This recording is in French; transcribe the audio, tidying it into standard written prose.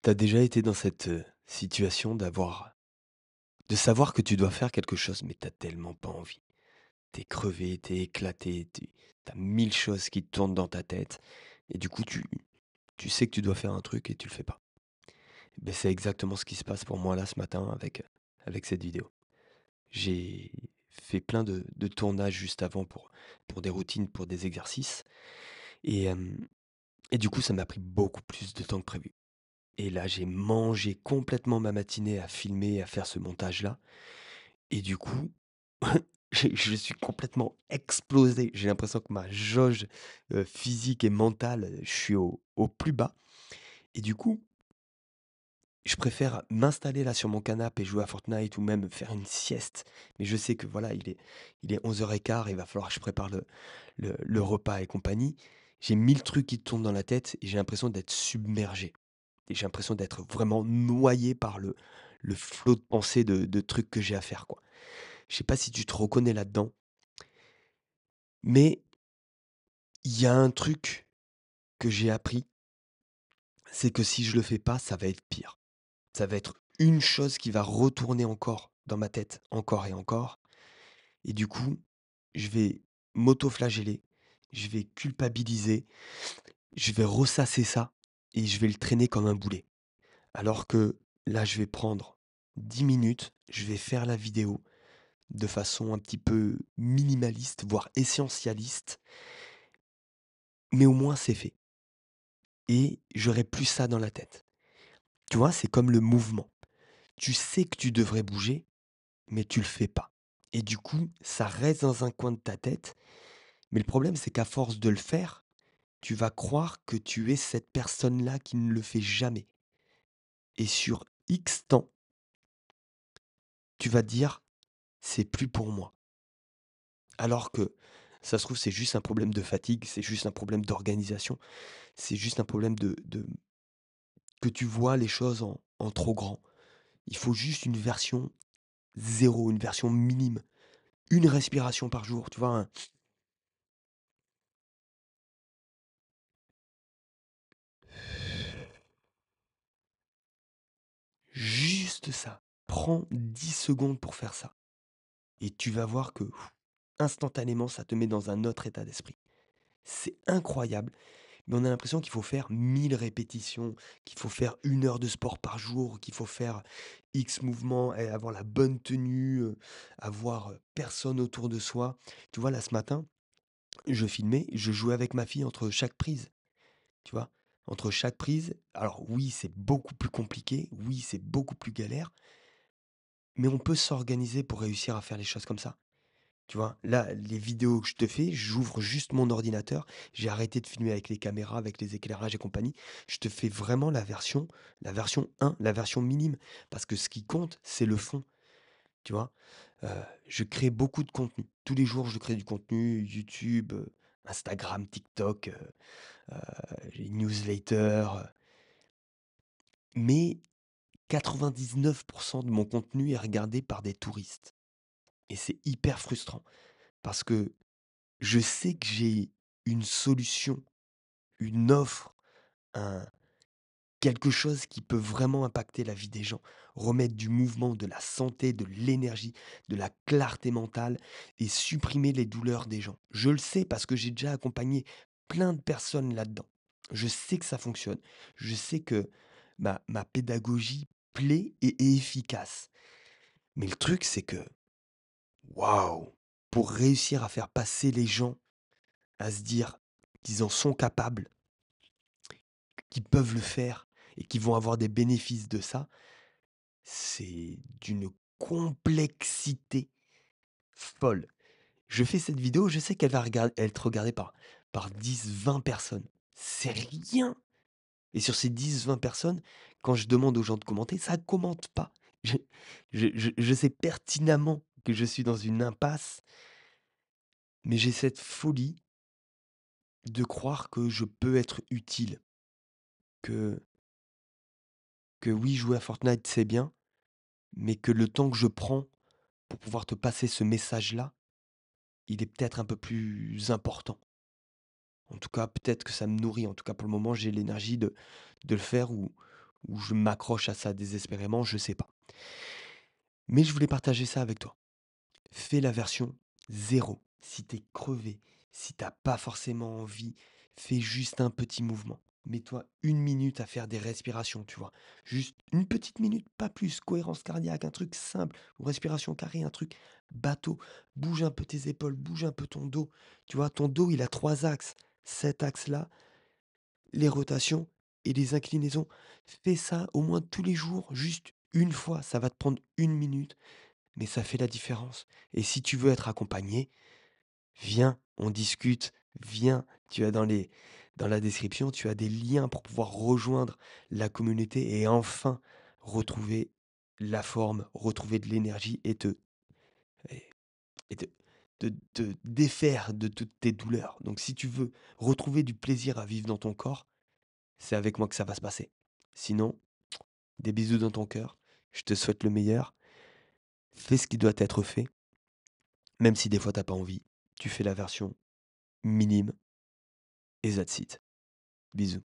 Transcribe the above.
T'as déjà été dans cette, situation de savoir que tu dois faire quelque chose, mais t'as tellement pas envie. T'es crevé, t'es éclaté, tu as 1000 choses qui tournent dans ta tête et du coup tu sais que tu dois faire un truc et tu le fais pas. Ben c'est exactement ce qui se passe pour moi là ce matin avec cette vidéo. J'ai fait plein de tournages juste avant pour des routines, pour des exercices et hem et du coup ça m'a pris beaucoup plus de temps que prévu. Et là, j'ai mangé complètement ma matinée à filmer, à faire ce montage-là. Et du coup, je suis complètement explosé. J'ai l'impression que ma jauge, physique et mentale, je suis au plus bas. Et du coup, je préfère m'installer là sur mon canapé et jouer à Fortnite ou même faire une sieste. Mais je sais que voilà, il est 11h15, il va falloir que je prépare le repas et compagnie. J'ai 1000 trucs qui tournent dans la tête et j'ai l'impression d'être submergé. Et j'ai l'impression d'être vraiment noyé par le flot de pensées de trucs que j'ai à faire, quoi. Je sais pas si tu te reconnais là-dedans, mais il y a un truc que j'ai appris, c'est que si je le fais pas, ça va être pire. Ça va être une chose qui va retourner encore dans ma tête, encore et encore. Et du coup, je vais m'auto-flageller, je vais culpabiliser, je vais ressasser ça et je vais le traîner comme un boulet. Alors que là, je vais prendre 10 minutes, je vais faire la vidéo de façon un petit peu minimaliste, voire essentialiste, mais au moins c'est fait et j'aurai plus ça dans la tête. Tu vois, c'est comme le mouvement. Tu sais que tu devrais bouger, mais tu le fais pas et du coup, ça reste dans un coin de ta tête, mais le problème, c'est qu'à force de le faire, tu vas croire que tu es cette personne-là qui ne le fait jamais et sur X temps, tu vas te dire: «C'est plus pour moi». Alors que ça se trouve, c'est juste un problème de fatigue, c'est juste un problème d'organisation, c'est juste un problème de que tu vois les choses en trop grand. Il faut juste une version zéro, une version minime, une respiration par jour, tu vois? Juste ça. Prends 10 secondes pour faire ça et tu vas voir que instantanément, ça te met dans un autre état d'esprit. C'est incroyable. Mais on a l'impression qu'il faut faire 1000 répétitions, qu'il faut faire 1 heure de sport par jour, qu'il faut faire X mouvements et avoir la bonne tenue, avoir, personne autour de soi. Tu vois, là, ce matin, je filmais, je jouais avec ma fille entre chaque prise, tu vois? Entre chaque prise, alors oui, c'est beaucoup plus compliqué, oui, c'est beaucoup plus galère, mais on peut s'organiser pour réussir à faire les choses comme ça. Tu vois? Là, les vidéos que je te fais, j'ouvre juste mon ordinateur. J'ai arrêté de filmer avec les caméras, avec les éclairages et compagnie. Je te fais vraiment la version 1, la version minime. Parce que ce qui compte, c'est le fond, tu vois? Heu, je crée beaucoup de contenu. Tous les jours, je crée du contenu, YouTube, Instagram, TikTok, les newsletters, mais 99 de mon contenu est regardé par des touristes et c'est hyper frustrant parce que je sais que j'ai une solution, une offre, un quelque chose qui peut vraiment impacter la vie des gens. Remettre du mouvement, de la santé, de l'énergie, de la clarté mentale et supprimer les douleurs des gens. Je le sais parce que j'ai déjà accompagné plein de personnes là-dedans. Je sais que ça fonctionne. Je sais que ma pédagogie plaît et est efficace. Mais le truc, c'est que, waouh! Pour réussir à faire passer les gens à se dire qu'ils en sont capables, qu'ils peuvent le faire et qu'ils vont avoir des bénéfices de ça, c'est d'une complexité folle. Je fais cette vidéo, je sais qu'elle va être regardée par 10-20 personnes. C'est rien. Et sur ces 10-20 personnes, quand je demande aux gens de commenter, ça ne commente pas. Je, je sais pertinemment que je suis dans une impasse, mais j'ai cette folie de croire que je peux être utile, que, que oui, jouer à Fortnite, c'est bien, mais que le temps que je prends pour pouvoir te passer ce message-là, il est peut-être un peu plus important. En tout cas, peut-être que ça me nourrit. En tout cas, pour le moment, j'ai l'énergie de le faire ou je m'accroche à ça désespérément, je sais pas. Mais je voulais partager ça avec toi. Fais la version zéro. Si tu es crevé, si t'as pas forcément envie, fais juste un petit mouvement. Mets-toi 1 minute à faire des respirations, tu vois? Juste une petite minute, pas plus. Cohérence cardiaque, un truc simple ou respiration carrée, un truc bateau. Bouge un peu tes épaules, bouge un peu ton dos. Tu vois? Ton dos, il a 3 axes. Cet axe-là, les rotations et les inclinaisons. Fais ça au moins tous les jours, juste une fois. Ça va te prendre 1 minute, mais ça fait la différence. Et si tu veux être accompagné, viens, on discute, viens. Tu as dans la description, tu as des liens pour pouvoir rejoindre la communauté et enfin retrouver la forme, retrouver de l'énergie et et te défaire de toutes tes douleurs. Donc si tu veux retrouver du plaisir à vivre dans ton corps, c'est avec moi que ça va se passer. Sinon, des bisous dans ton cœur, je te souhaite le meilleur. Fais ce qui doit être fait, même si des fois t'as pas envie. Tu fais la version minime et that's it. Bisous.